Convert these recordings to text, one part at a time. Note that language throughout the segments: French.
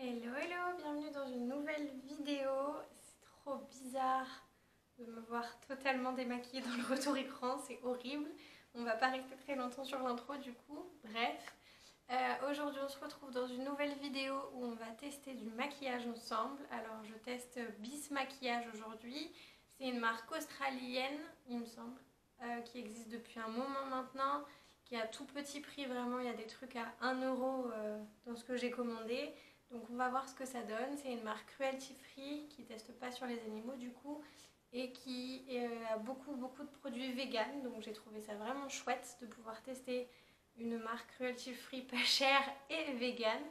Hello hello, bienvenue dans une nouvelle vidéo. C'est trop bizarre de me voir totalement démaquillée dans le retour écran, c'est horrible. On va pas rester très longtemps sur l'intro du coup, bref. Aujourd'hui on se retrouve dans une nouvelle vidéo où on va tester du maquillage ensemble. Alors je teste Bis Maquillage aujourd'hui. C'est une marque australienne, il me semble, qui existe depuis un moment maintenant, qui est à tout petit prix, vraiment il y a des trucs à 1 € dans ce que j'ai commandé. Donc on va voir ce que ça donne. C'est une marque cruelty free qui teste pas sur les animaux du coup et qui a beaucoup de produits vegan. Donc j'ai trouvé ça vraiment chouette de pouvoir tester une marque cruelty free pas chère et vegan.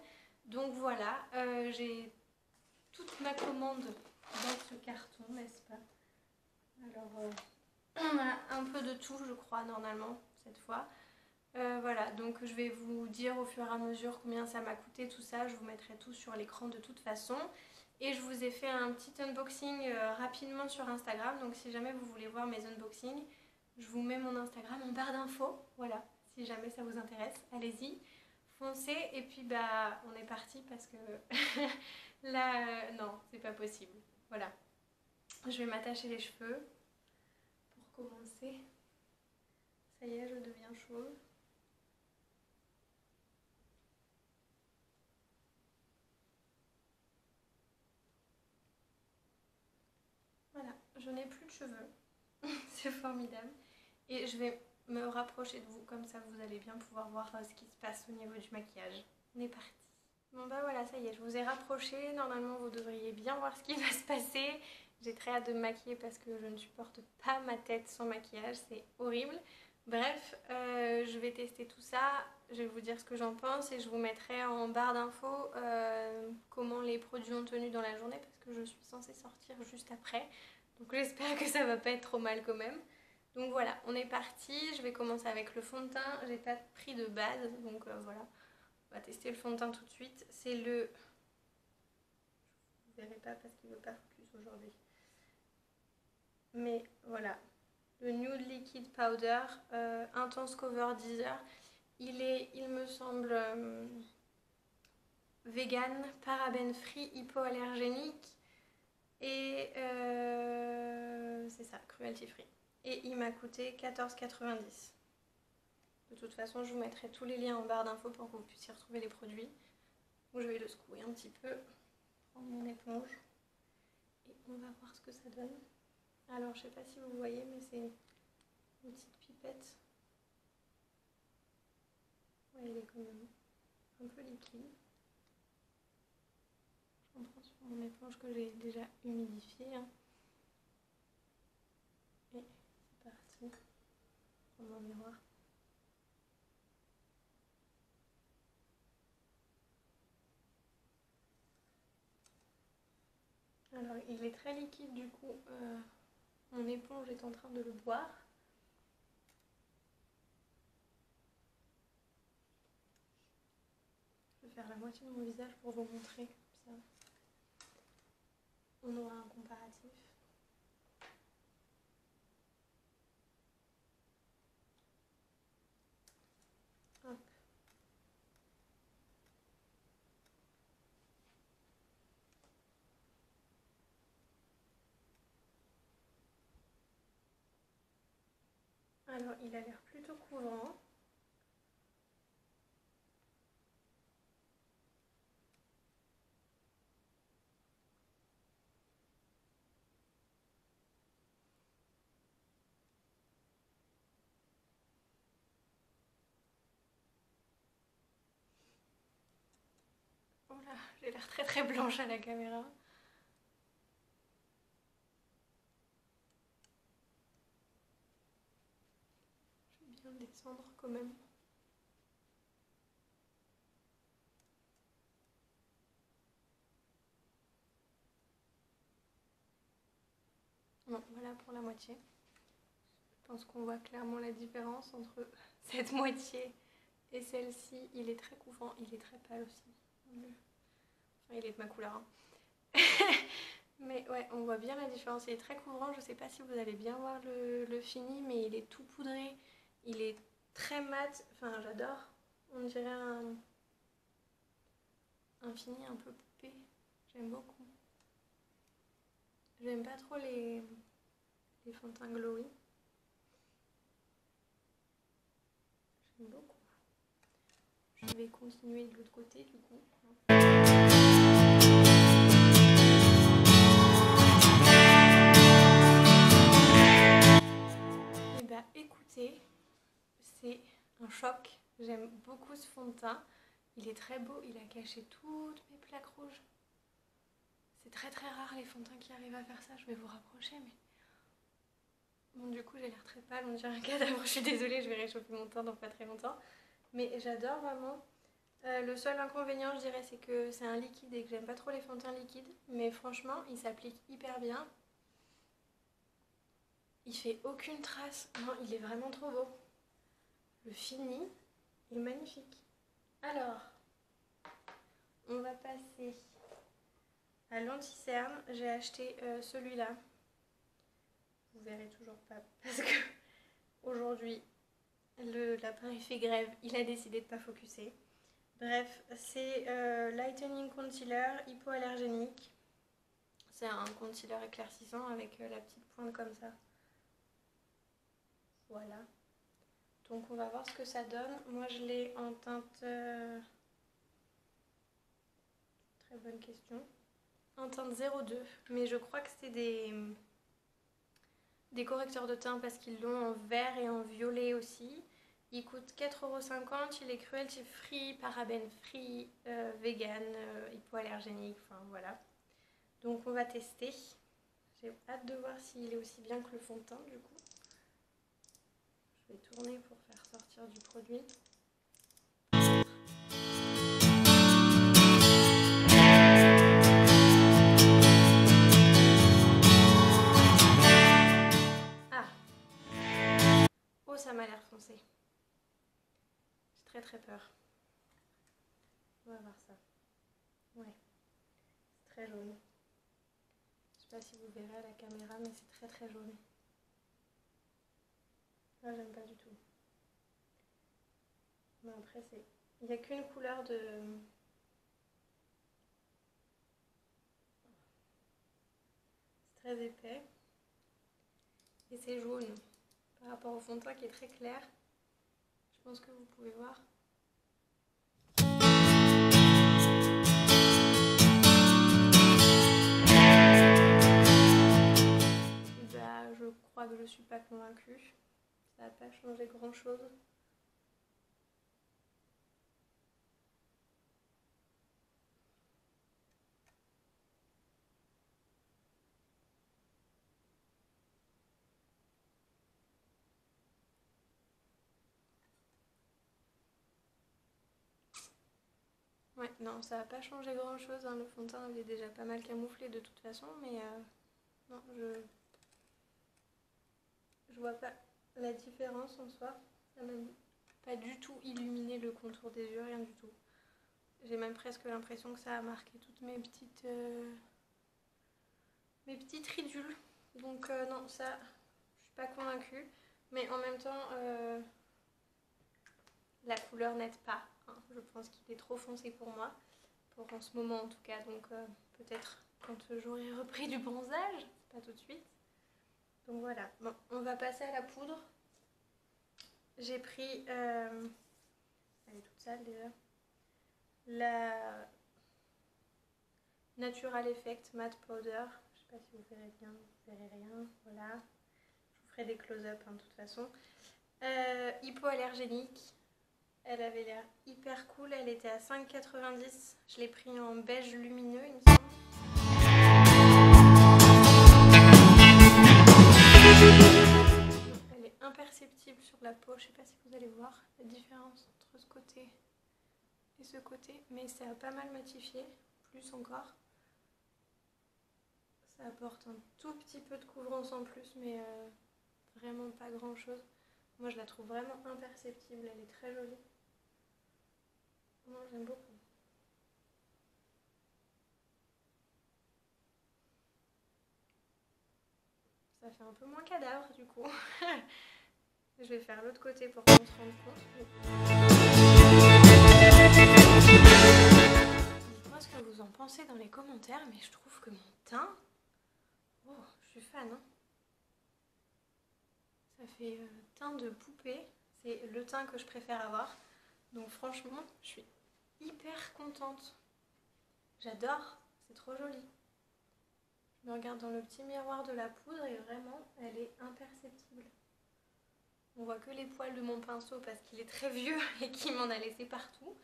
Donc voilà, j'ai toute ma commande dans ce carton, n'est-ce pas? Alors on a un peu de tout je crois normalement cette fois. Voilà, donc je vais vous dire au fur et à mesure combien ça m'a coûté tout ça, je vous mettrai tout sur l'écran de toute façon. Et je vous ai fait un petit unboxing rapidement sur Instagram, donc si jamais vous voulez voir mes unboxings, je vous mets mon Instagram en barre d'infos, voilà, si jamais ça vous intéresse, allez-y, foncez, et puis bah on est parti parce que là, non, c'est pas possible, voilà. Je vais m'attacher les cheveux pour commencer, ça y est, je deviens chauve. Voilà, je n'ai plus de cheveux, c'est formidable. Et je vais me rapprocher de vous, comme ça vous allez bien pouvoir voir ce qui se passe au niveau du maquillage. On est parti. Bon bah voilà, ça y est, je vous ai rapproché. Normalement vous devriez bien voir ce qui va se passer. J'ai très hâte de me maquiller parce que je ne supporte pas ma tête sans maquillage, c'est horrible. Bref, je vais tester tout ça, je vais vous dire ce que j'en pense et je vous mettrai en barre d'infos comment les produits ont tenu dans la journée parce que je suis censée sortir juste après. Donc j'espère que ça va pas être trop mal quand même. Donc voilà, on est parti, je vais commencer avec le fond de teint, j'ai pas pris de base, donc voilà. On va tester le fond de teint tout de suite. C'est le... Je ne verrai pas parce qu'il ne veut pas focus aujourd'hui. Mais voilà, le Nude Liquid Powder Intense Cover Deezer. Il est, il me semble, vegan, paraben free, hypoallergénique et c'est ça, cruelty free. Et il m'a coûté 14,90 €. De toute façon, je vous mettrai tous les liens en barre d'infos pour que vous puissiez retrouver les produits. Donc je vais le secouer un petit peu, prendre mon éponge et on va voir ce que ça donne. Alors je sais pas si vous voyez, mais c'est une petite pipette. Ouais, il est quand même un peu liquide. J'en prends sur mon éponge que j'ai déjà humidifiée. Hein. Et c'est parti. Prendre mon miroir. Alors il est très liquide du coup. Mon éponge est en train de le boire. Je vais faire la moitié de mon visage pour vous montrer. Comme ça, on aura un comparatif. Hop. Alors il a l'air plutôt couvrant. Oh là, j'ai l'air très blanche à la caméra. Je vais bien descendre quand même. Bon, voilà pour la moitié. Je pense qu'on voit clairement la différence entre cette moitié et celle-ci. Il est très couvrant, il est très pâle aussi. Enfin, il est de ma couleur. Hein. Mais ouais, on voit bien la différence. Il est très couvrant. Je sais pas si vous allez bien voir le fini, mais il est tout poudré. Il est très mat. Enfin, j'adore. On dirait un fini un peu poupée. J'aime beaucoup. J'aime pas trop les fonds de teint glowy. J'aime beaucoup. Je vais continuer de l'autre côté du coup. Et bah écoutez, c'est un choc. J'aime beaucoup ce fond de teint. Il est très beau, il a caché toutes mes plaques rouges. C'est très rare les fonds de teint qui arrivent à faire ça. Je vais vous rapprocher mais... Bon du coup j'ai l'air très pâle, on dirait un cadavre. Je suis désolée, je vais réchauffer mon teint dans pas très longtemps. Mais j'adore vraiment. Le seul inconvénient je dirais c'est que c'est un liquide et que j'aime pas trop les fonds de teint liquides. Mais franchement il s'applique hyper bien. Il fait aucune trace. Non, il est vraiment trop beau. Le fini est magnifique. Alors, on va passer à l'anti-cerne. J'ai acheté celui-là. Vous verrez toujours pas parce que aujourd'hui, l'appareil fait grève. Il a décidé de ne pas focuser. Bref, c'est Lightening Concealer hypoallergénique. C'est un concealer éclaircissant avec la petite pointe comme ça. Voilà. Donc on va voir ce que ça donne. Moi je l'ai en teinte... Très bonne question. En teinte 02. Mais je crois que c'est des correcteurs de teint parce qu'ils l'ont en vert et en violet aussi. Il coûte 4,50 €. Il est cruelty free, parabène free, vegan, hypoallergénique. Enfin voilà. Donc on va tester. J'ai hâte de voir s'il est aussi bien que le fond de teint du coup. Je vais tourner pour faire sortir du produit. Ah! Oh, ça m'a l'air foncé. J'ai très peur. On va voir ça. Ouais. C'est très jaune. Je sais pas si vous verrez à la caméra, mais c'est très jaune. Moi j'aime pas du tout. Mais après c'est... Il n'y a qu'une couleur de... C'est très épais. Et c'est jaune. Par rapport au fond de teint qui est très clair. Je pense que vous pouvez voir. Bah, je crois que je suis pas convaincue. Ça n'a pas changé grand chose. Ouais, non, ça n'a pas changé grand chose. Hein. Le fond de teint avait déjà pas mal camouflé de toute façon, mais non, je vois pas la différence en soi. Ça m'a pas du tout illuminé le contour des yeux, rien du tout. J'ai même presque l'impression que ça a marqué toutes mes petites ridules. Donc non, ça, je suis pas convaincue. Mais en même temps, la couleur n'aide pas. Hein. Je pense qu'il est trop foncé pour moi, pour en ce moment en tout cas. Donc peut-être quand j'aurai repris du bronzage, pas tout de suite. Donc voilà, bon, on va passer à la poudre. J'ai pris, elle est toute sale déjà, la Natural Effect Matte Powder. Je sais pas si vous verrez bien, vous verrez rien, voilà. Je vous ferai des close-up hein, de toute façon. Hypoallergénique, elle avait l'air hyper cool, elle était à 5,90 €. Je l'ai pris en beige lumineux il me semble. Elle est imperceptible sur la peau, je sais pas si vous allez voir la différence entre ce côté et ce côté, mais ça a pas mal matifié, plus encore. Ça apporte un tout petit peu de couvrance en plus, mais vraiment pas grand chose. Moi je la trouve vraiment imperceptible, elle est très jolie. Moi j'aime beaucoup. Ça fait un peu moins cadavre du coup. Je vais faire l'autre côté pour qu'on se rende compte. Dites-moi ce en pensez dans les commentaires, mais je trouve que mon teint... Oh, je suis fan, hein. Ça fait teint de poupée. C'est le teint que je préfère avoir. Donc franchement, je suis hyper contente. J'adore, c'est trop joli. Je me regarde dans le petit miroir de la poudre et vraiment, elle est imperceptible. On voit que les poils de mon pinceau parce qu'il est très vieux et qu'il m'en a laissé partout.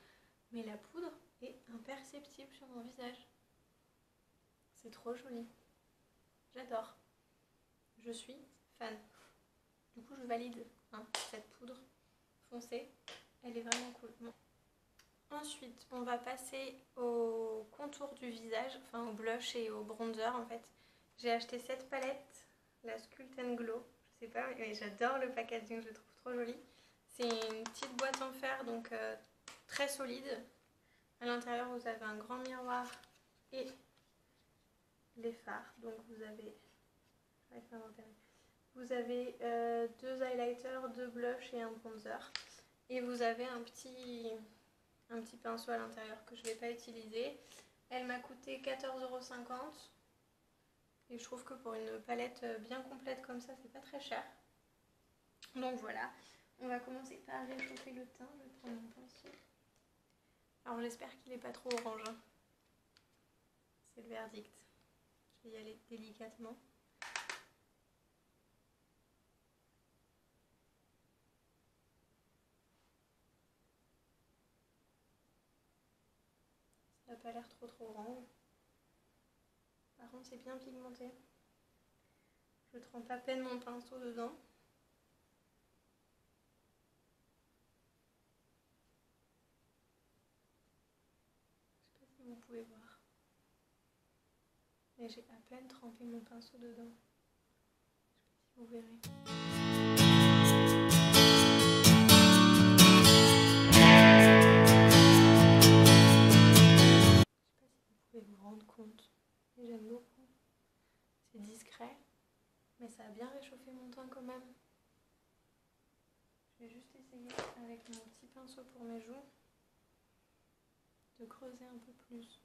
Mais la poudre est imperceptible sur mon visage. C'est trop joli. J'adore. Je suis fan. Du coup, je valide hein, cette poudre foncée. Elle est vraiment cool. Bon. Ensuite, on va passer au contour du visage, enfin au blush et au bronzer en fait. J'ai acheté cette palette, la Sculpt and Glow. Je sais pas, mais j'adore le packaging, je le trouve trop joli. C'est une petite boîte en fer, donc très solide. À l'intérieur, vous avez un grand miroir et les fards. Donc vous avez deux highlighters, deux blushs et un bronzer. Et vous avez un petit pinceau à l'intérieur que je ne vais pas utiliser. Elle m'a coûté 14,50 €. Et je trouve que pour une palette bien complète comme ça, c'est pas très cher. Donc voilà, on va commencer par réchauffer le teint. Je vais prendre mon pinceau. Alors j'espère qu'il n'est pas trop orange. Hein. C'est le verdict. Je vais y aller délicatement. Ça n'a pas l'air trop orange. Par contre c'est bien pigmenté. Je trempe à peine mon pinceau dedans. Je sais pas si vous pouvez voir. Mais j'ai à peine trempé mon pinceau dedans. Je sais pas si vous verrez. Je sais pas si vous pouvez vous rendre compte. Mais j'aime beaucoup. C'est discret. Mais ça a bien réchauffé mon teint quand même. Je vais juste essayer avec mon petit pinceau pour mes joues de creuser un peu plus.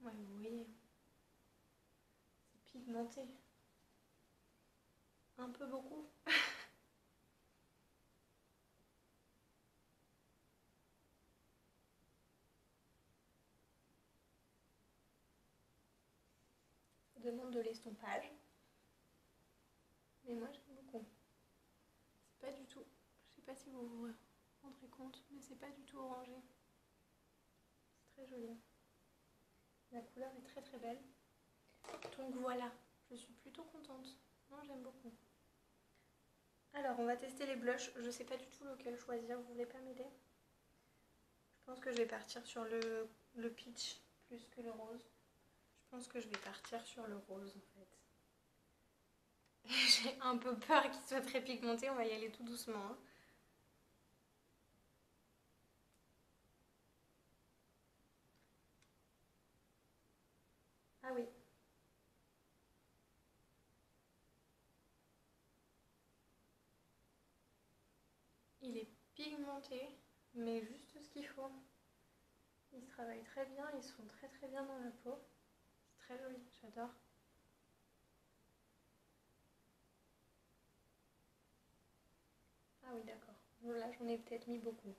Ouais, vous voyez, c'est pigmenté. Un peu beaucoup. Ça demande de l'estompage. Mais moi j'aime beaucoup. C'est pas du tout, je sais pas si vous vous rendrez compte, mais c'est pas du tout orangé. C'est très joli. La couleur est très très belle. Donc voilà, je suis plutôt contente. Non, j'aime beaucoup. Alors on va tester les blushs. Je sais pas du tout lequel choisir, vous voulez pas m'aider? Je pense que je vais partir sur le peach plus que le rose. Je pense que je vais partir sur le rose en fait. J'ai un peu peur qu'il soit très pigmenté, on va y aller tout doucement. Hein. Ah oui. Il est pigmenté, mais juste ce qu'il faut. Il se travaille très bien, ils se font très très bien dans la peau. C'est très joli, j'adore. Ah oui, d'accord. Là, j'en ai peut-être mis beaucoup.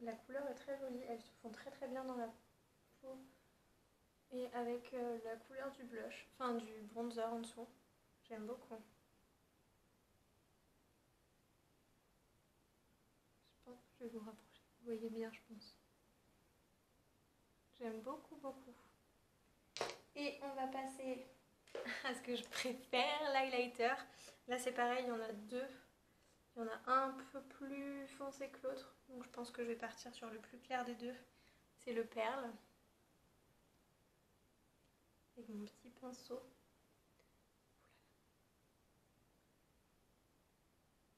La couleur est très jolie, elles se font très très bien dans la peau. Et avec la couleur du blush, enfin du bronzer en dessous, j'aime beaucoup. Je pense que je vais vous rapprocher. Vous voyez bien, je pense. J'aime beaucoup, beaucoup. Et on va passer à ce que je préfère, l'highlighter. Là, c'est pareil, il y en a deux. Il y en a un peu plus foncé que l'autre. Donc, je pense que je vais partir sur le plus clair des deux. C'est le perle. Avec mon petit pinceau.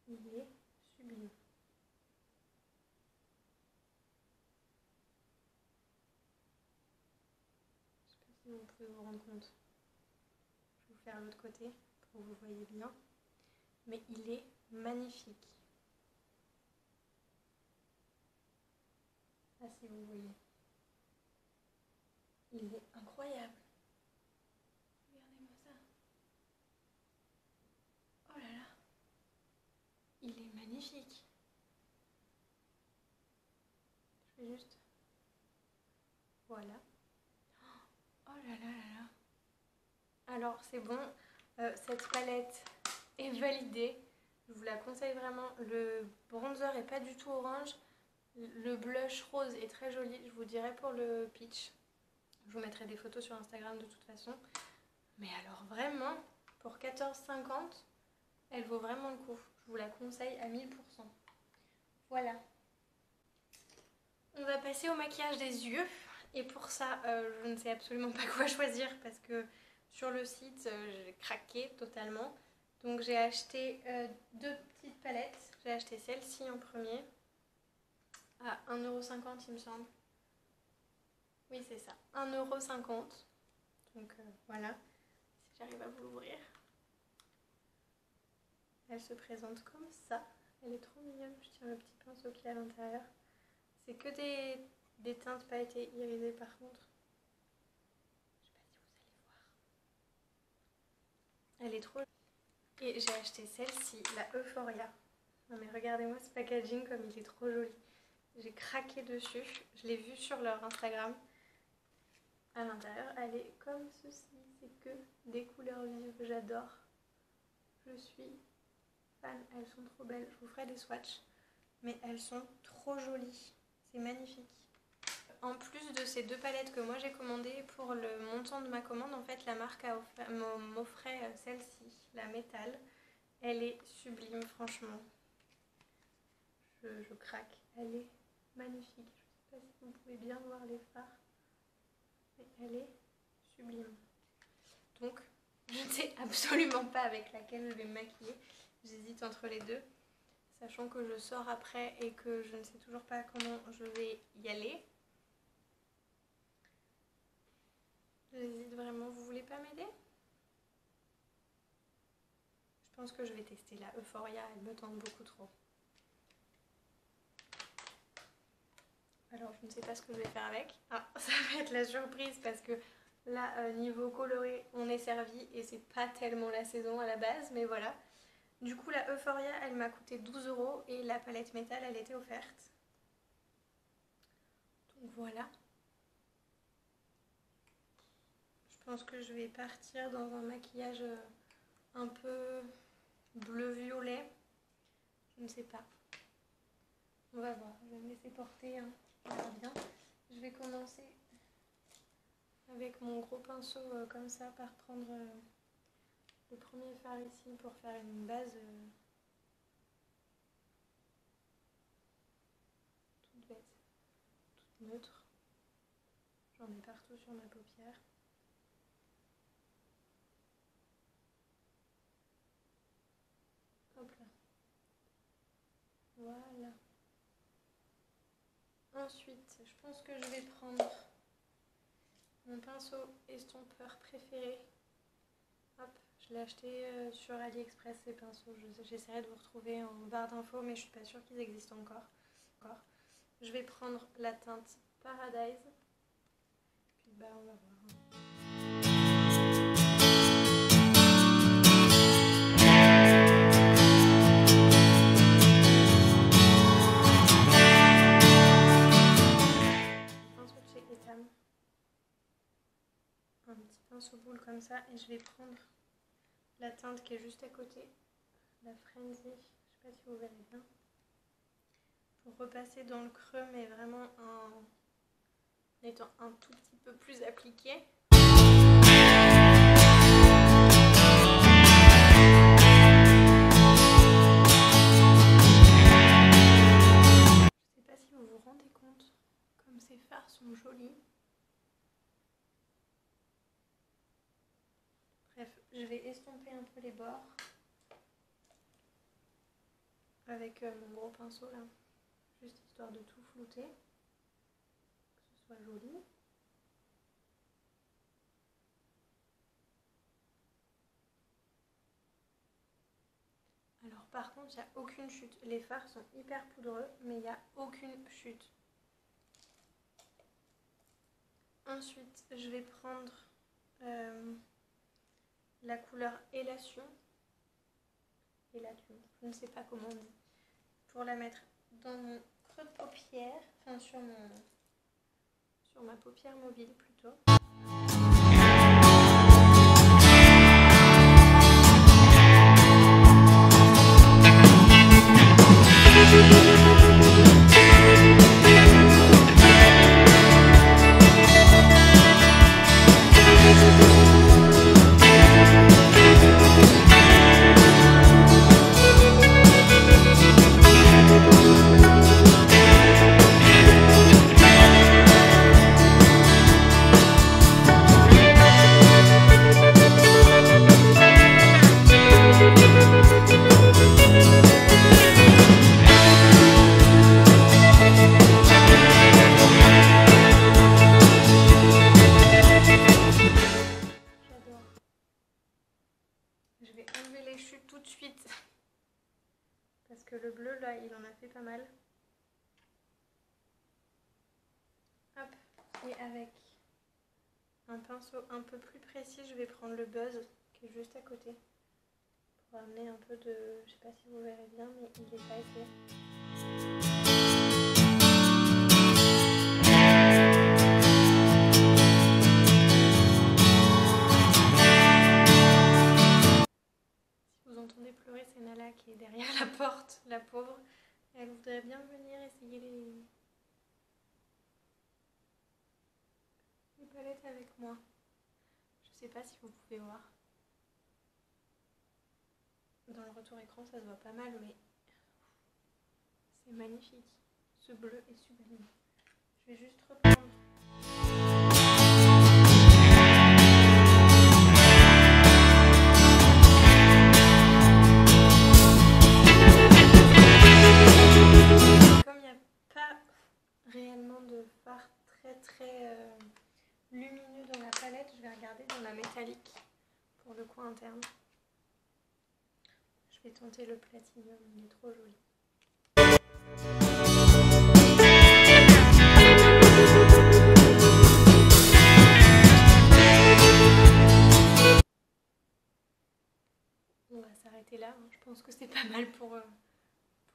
Il est sublime. Je ne sais pas si vous pouvez vous rendre compte. Je vais vous faire l'autre côté pour que vous voyez bien. Mais il est magnifique. pas si vous voyez. Il est incroyable. Regardez-moi ça. Oh là là. Il est magnifique. Je vais juste... Voilà. Oh là là là là. Alors c'est bon, cette palette est validée. Je vous la conseille vraiment. Le bronzer est pas du tout orange. Le blush rose est très joli. Je vous dirai pour le peach. Je vous mettrai des photos sur Instagram de toute façon. Mais alors vraiment, pour 14,50, elle vaut vraiment le coup. Je vous la conseille à 1000%. Voilà. On va passer au maquillage des yeux. Et pour ça, je ne sais absolument pas quoi choisir parce que sur le site, j'ai craqué totalement. Donc j'ai acheté deux petites palettes. J'ai acheté celle-ci en premier à 1,50 € il me semble. Oui, c'est ça, 1,50 €. Donc voilà, si j'arrive à vous l'ouvrir. Elle se présente comme ça. Elle est trop mignonne. Je tiens le petit pinceau qui est à l'intérieur. C'est que des teintes pailletées irisées par contre. Je sais pas si vous allez voir. Elle est trop... Et j'ai acheté celle-ci, la Euphoria. Non mais regardez-moi ce packaging comme il est trop joli. J'ai craqué dessus. Je l'ai vu sur leur Instagram. À l'intérieur, elle est comme ceci. C'est que des couleurs vives. J'adore. Je suis fan. Elles sont trop belles. Je vous ferai des swatchs. Mais elles sont trop jolies. C'est magnifique. En plus de ces deux palettes que moi j'ai commandées, pour le montant de ma commande, en fait, la marque m'offrait celle-ci, la métal. Elle est sublime, franchement. Je craque. Elle est magnifique. Je ne sais pas si vous pouvez bien voir les fards. Mais elle est sublime. Donc, je ne sais absolument pas avec laquelle je vais me maquiller. J'hésite entre les deux. Sachant que je sors après et que je ne sais toujours pas comment je vais y aller. J'hésite vraiment. Vous voulez pas m'aider? Je pense que je vais tester la Euphoria. Elle me tente beaucoup trop. Alors, je ne sais pas ce que je vais faire avec. Ah, ça va être la surprise parce que là, niveau coloré, on est servi et c'est pas tellement la saison à la base, mais voilà. Du coup, la Euphoria, elle m'a coûté 12 € et la palette métal, elle était offerte. Donc voilà. Je pense que je vais partir dans un maquillage un peu bleu-violet. Je ne sais pas. On va voir. Je vais me laisser porter. Hein. On verra bien. Je vais commencer avec mon gros pinceau comme ça par prendre le premier fard ici pour faire une base toute bête, toute neutre. J'en ai partout sur ma paupière. Hop là. Voilà. Ensuite, je pense que je vais prendre mon pinceau estompeur préféré. Hop, je l'ai acheté sur AliExpress ces pinceaux. J'essaierai de vous retrouver en barre d'infos, mais je suis pas sûre qu'ils existent encore. Je vais prendre la teinte Paradise. Puis bah on va voir. Un petit pinceau boule comme ça et je vais prendre la teinte qui est juste à côté, la Frenzy, je sais pas si vous verrez bien, pour repasser dans le creux mais vraiment en étant un tout petit peu plus appliqué. Je sais pas si vous vous rendez compte comme ces fards sont jolis. Bref, je vais estomper un peu les bords avec mon gros pinceau là, juste histoire de tout flouter, que ce soit joli. Alors par contre, il n'y a aucune chute. Les fards sont hyper poudreux, mais il n'y a aucune chute. Ensuite, je vais prendre la couleur Élation. Élation, je ne sais pas comment on dit. Pour la mettre dans mon creux de paupière, enfin sur ma paupière mobile plutôt. Je vais enlever les chutes tout de suite parce que le bleu là il en a fait pas mal. Hop, et avec un pinceau un peu plus précis je vais prendre le buzz qui est juste à côté pour amener un peu de... Je sais pas si vous verrez bien mais il est pas épais. Vous entendez pleurer, c'est Nala qui est derrière la porte, la pauvre. Elle voudrait bien venir essayer les palettes avec moi. Je sais pas si vous pouvez voir. Dans le retour écran, ça se voit pas mal, mais c'est magnifique. Ce bleu est sublime. Je vais juste reprendre. Réellement de fard très lumineux dans la palette, je vais regarder dans la métallique pour le coin interne. Je vais tenter le platinium, il est trop joli. On va s'arrêter là, je pense que c'est pas mal pour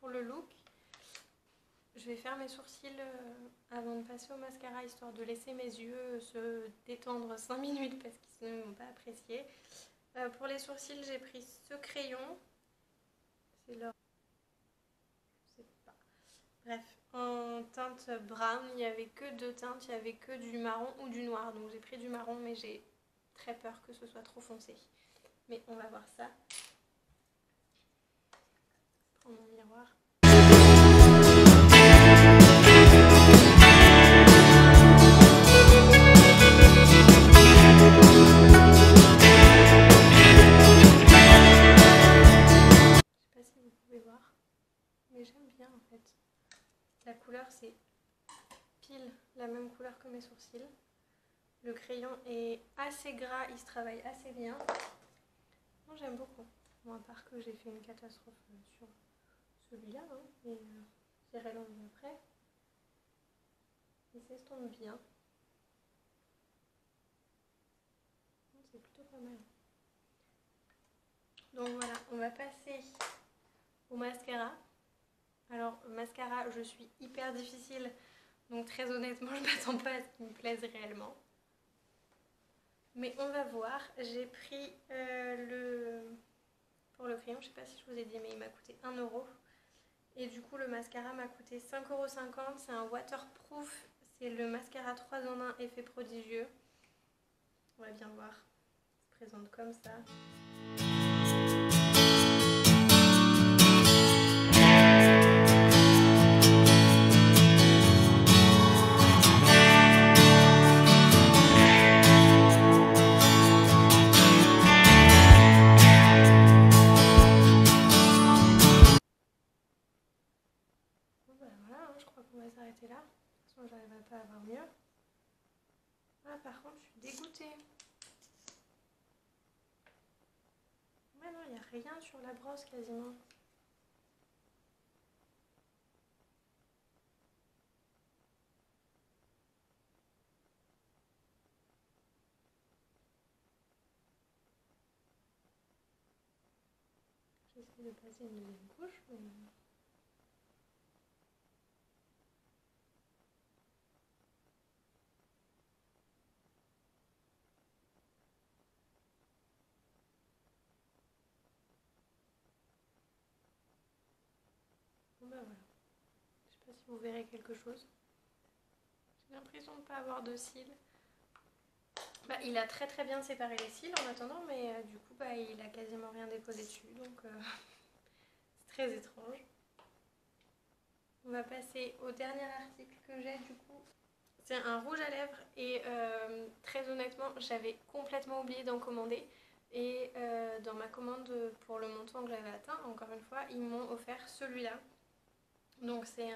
le look. Je vais faire mes sourcils avant de passer au mascara, histoire de laisser mes yeux se détendre 5 minutes parce qu'ils ne m'ont pas apprécié. Pour les sourcils, j'ai pris ce crayon. C'est leur... Je sais pas. Bref, en teinte brown, il n'y avait que deux teintes, il n'y avait que du marron ou du noir. Donc j'ai pris du marron, mais j'ai très peur que ce soit trop foncé. Mais on va voir ça. Je prends mon miroir. Mais j'aime bien en fait. La couleur c'est pile la même couleur que mes sourcils. Le crayon est assez gras, il se travaille assez bien. Moi j'aime beaucoup. Bon, à part que j'ai fait une catastrophe sur celui-là, hein, mais j'irai l'enlever après. Il s'estompe bien. C'est plutôt pas mal. Donc voilà, on va passer au mascara. Alors, mascara, je suis hyper difficile, donc très honnêtement, je ne m'attends pas à ce qu'il me plaise réellement. Mais on va voir. J'ai pris pour le crayon, je ne sais pas si je vous ai dit, mais il m'a coûté 1 €. Et du coup, le mascara m'a coûté 5,50 €. C'est un waterproof. C'est le mascara 3 en 1 effet prodigieux. On va bien voir. Il se présente comme ça. On va s'arrêter là. De toute façon, j'arriverai pas à avoir mieux. Ah, par contre, je suis dégoûtée. Ouais, non, il n'y a rien sur la brosse quasiment. J'essaie de passer une deuxième couche. Mais... Bon bah voilà. Je sais pas si vous verrez quelque chose. J'ai l'impression de ne pas avoir de cils. Bah, il a très très bien séparé les cils en attendant, mais du coup bah, il a quasiment rien déposé dessus, donc c'est très étrange. On va passer au dernier article que j'ai du coup. C'est un rouge à lèvres et très honnêtement j'avais complètement oublié d'en commander. Et dans ma commande pour le montant que j'avais atteint, encore une fois, ils m'ont offert celui-là. Donc c'est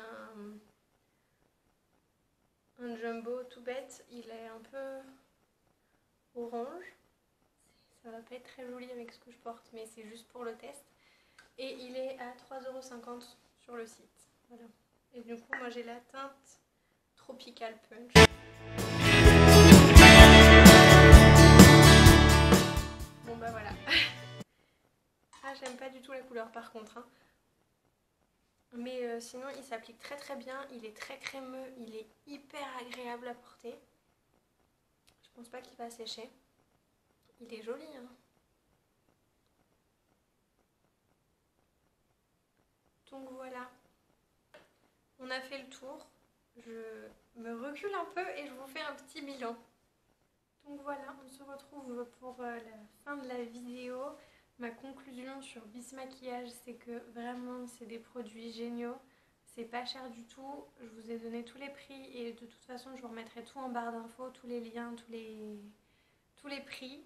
un jumbo tout bête, il est un peu orange. Ça va pas être très joli avec ce que je porte, mais c'est juste pour le test. Et il est à 3,50 € sur le site. Voilà. Et du coup, moi j'ai la teinte Tropical Punch. Bon bah voilà. Ah, j'aime pas du tout la couleur par contre. Hein. Mais sinon, il s'applique très très bien. Il est très crémeux. Il est hyper agréable à porter. Je pense pas qu'il va sécher. Il est joli. Hein. Donc voilà. On a fait le tour. Je me recule un peu et je vous fais un petit bilan. Donc voilà, on se retrouve pour la fin de la vidéo. Ma conclusion sur Bis Maquillage, c'est que vraiment c'est des produits géniaux. C'est pas cher du tout. Je vous ai donné tous les prix et de toute façon je vous remettrai tout en barre d'infos, tous les liens, tous les prix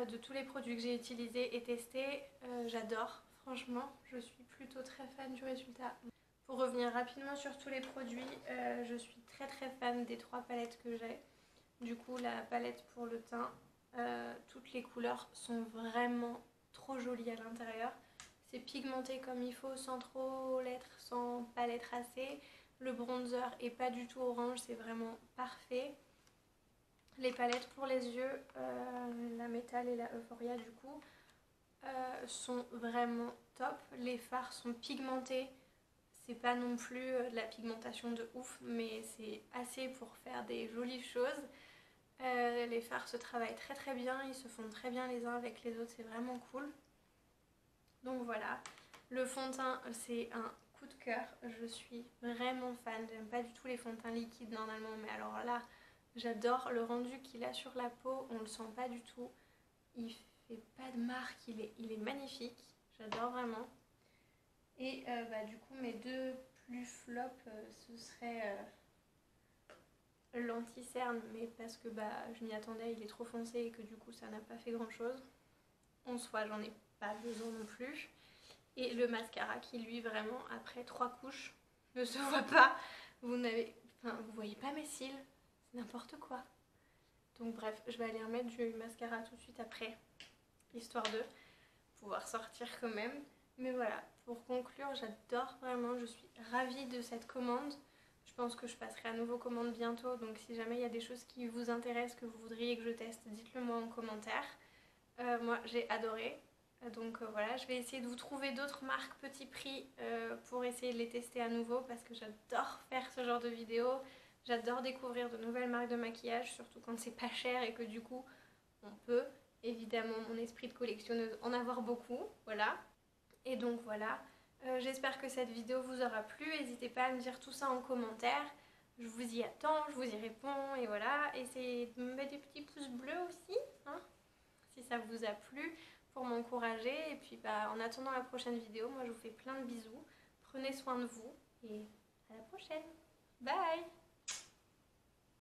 de tous les produits que j'ai utilisés et testés. J'adore, franchement, je suis plutôt très fan du résultat. Pour revenir rapidement sur tous les produits, je suis très très fan des 3 palettes que j'ai. Du coup, la palette pour le teint, toutes les couleurs sont vraiment trop jolies à l'intérieur. C'est pigmenté comme il faut, sans trop l'être, sans pas l'être assez. Le bronzer est pas du tout orange, c'est vraiment parfait. Les palettes pour les yeux, la Métal et la Euphoria du coup, sont vraiment top. Les fards sont pigmentés. C'est pas non plus de la pigmentation de ouf, mais c'est assez pour faire des jolies choses. Les fards se travaillent très très bien, ils se font très bien les uns avec les autres, c'est vraiment cool. Donc voilà, le fond de teint c'est un coup de cœur, je suis vraiment fan, j'aime pas du tout les fonds de teint liquides normalement, mais alors là j'adore le rendu qu'il a sur la peau, on le sent pas du tout, il fait pas de marque, il est magnifique, j'adore vraiment. Et du coup mes deux plus flops ce serait l'anti-cerne, mais parce que je m'y attendais, il est trop foncé et que du coup ça n'a pas fait grand chose. En soi j'en ai pas besoin non plus. Et le mascara qui lui vraiment après 3 couches ne se voit pas. Vous voyez pas mes cils, c'est n'importe quoi. Donc bref, je vais aller remettre du mascara tout de suite après, histoire de pouvoir sortir quand même. Mais voilà, pour conclure, j'adore vraiment, je suis ravie de cette commande. Je pense que je passerai à nouveau commande bientôt, donc si jamais il y a des choses qui vous intéressent, que vous voudriez que je teste, dites-le moi en commentaire. Moi j'ai adoré, donc voilà, je vais essayer de vous trouver d'autres marques petit prix pour essayer de les tester à nouveau parce que j'adore faire ce genre de vidéos. J'adore découvrir de nouvelles marques de maquillage, surtout quand c'est pas cher et que du coup on peut, évidemment mon esprit de collectionneuse, en avoir beaucoup, voilà. Et donc voilà, j'espère que cette vidéo vous aura plu, n'hésitez pas à me dire tout ça en commentaire. Je vous y attends, je vous y réponds et voilà. Essayez de me mettre des petits pouces bleus aussi, hein, si ça vous a plu, pour m'encourager. Et puis en attendant la prochaine vidéo, moi je vous fais plein de bisous. Prenez soin de vous et à la prochaine. Bye!